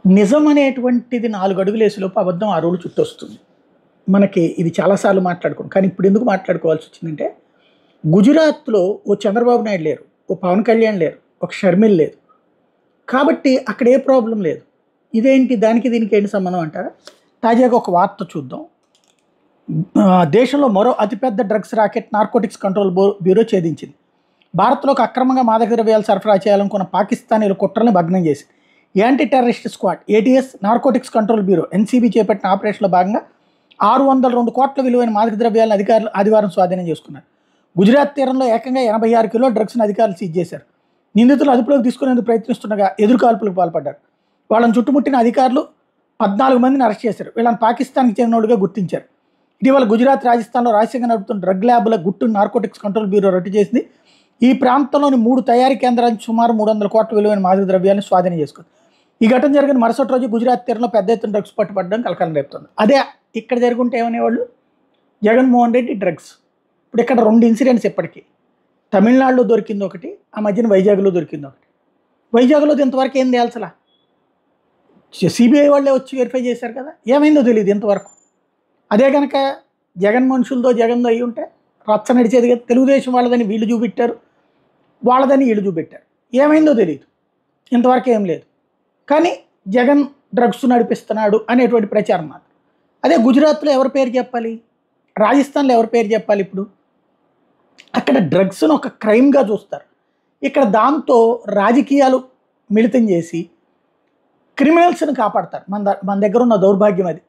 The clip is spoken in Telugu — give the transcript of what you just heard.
నిజం అనేటువంటిది 4 అడుగులేసేలోపు అబద్ధం 6 అడుగులు చుట్టొస్తుంది. మనకి ఇది చాలా సార్లు మాట్లాడుకున్నాం. కానీ ఇప్పుడు ఎందుకు మాట్లాడుకోవాల్సి వచ్చిందంటే, గుజరాత్‌లో ఓ చంద్రబాబు నాయుడు లేరు, ఓ పవన్ కళ్యాణ్ లేరు, ఒక షర్మిల లేదు. కాబట్టి అక్కడ ఏ ప్రాబ్లమ్ లేదు. ఇదేంటి దానికి దీనికి ఏంటి సంబంధం అంటారా? తాజాగా ఒక వార్త చూద్దాం. దేశంలో మరో అతిపెద్ద drugs racket narcotics control bureau ఛేదించింది. భారత్లోకి అక్రమంగా మాదక ద్రవ్యాలు సరఫరా చేయాలనుకున్న పాకిస్తానీల కుట్రల్ని భగ్నం చేసింది. Anti terrorist squad ATS narcotics control bureau NCB చేపట్టిన ఆపరేషన్లో భాగంగా 602 కోట్ల విలువైన మాదక ద్రవ్యాలను అధికారులు ఆదివారం స్వాధీనం చేసుకున్నారు. గుజరాత్ తీరంలో ఏకంగా 86 కిలో డ్రగ్స్ను అధికారులు సీజ్ చేశారు. నిందితులు అదుపులోకి తీసుకునేందుకు ప్రయత్నిస్తుండగా ఎదురుకాల్పులకు పాల్పడ్డారు. వాళ్ళని చుట్టుముట్టిన అధికారులు 14 మందిని అరెస్ట్ చేశారు. వీళ్ళని పాకిస్తాన్కి చెందినోడుగా గుర్తించారు. ఇటీవల గుజరాత్, రాజస్థాన్లో రహస్యంగా నడుపుతున్న డ్రగ్ ల్యాబ్ల గుట్టు నార్కోటిక్స్ కంట్రోల్ బ్యూరో రట్టు చేసింది. ఈ ప్రాంతంలోని 3 తయారీ కేంద్రాలకు సుమారు 300 కోట్ల విలువైన మాదక ద్రవ్యాలను స్వాధీనం చేసుకుంది. ఈ ఘటన జరిగిన మరుసటి రోజు గుజరాత్ తీరంలో పెద్ద ఎత్తున డ్రగ్స్ పట్టుబడడం కలకలం రేపుతుంది. అదే ఇక్కడ జరుగుంటే ఏమనేవాళ్ళు, జగన్మోహన్ రెడ్డి డ్రగ్స్. ఇప్పుడు ఇక్కడ 2 ఇన్సిడెంట్స్ ఇప్పటికీ. తమిళనాడులో దొరికింది ఒకటి, ఆ మధ్యన వైజాగ్లో దొరికింది ఒకటి. వైజాగ్లో ఇంతవరకు ఏం తేల్చలా, సిబిఐ వాళ్ళే వచ్చి వెరిఫై చేశారు కదా, ఏమైందో తెలియదు ఇంతవరకు. అదే కనుక జగన్ మనుషులతో జగన్తో అయ్యి ఉంటే రచ్చ నడిచేది కదా. తెలుగుదేశం వాళ్ళదని వీళ్ళు చూపెట్టారు, వాళ్ళదని వీళ్ళు చూపెట్టారు, ఏమైందో తెలియదు ఇంతవరకు. ఏం లేదు, కానీ జగన్ డ్రగ్స్ నడిపిస్తున్నాడు అనేటువంటి ప్రచారం మాత్రం. అదే గుజరాత్లో ఎవరి పేరు చెప్పాలి, రాజస్థాన్లో ఎవరి పేరు చెప్పాలి? ఇప్పుడు అక్కడ డ్రగ్స్ను ఒక క్రైమ్గా చూస్తారు, ఇక్కడ దాంతో రాజకీయాలు మిళితం చేసి క్రిమినల్స్ని కాపాడతారు. మన దగ్గర ఉన్న దౌర్భాగ్యం అది.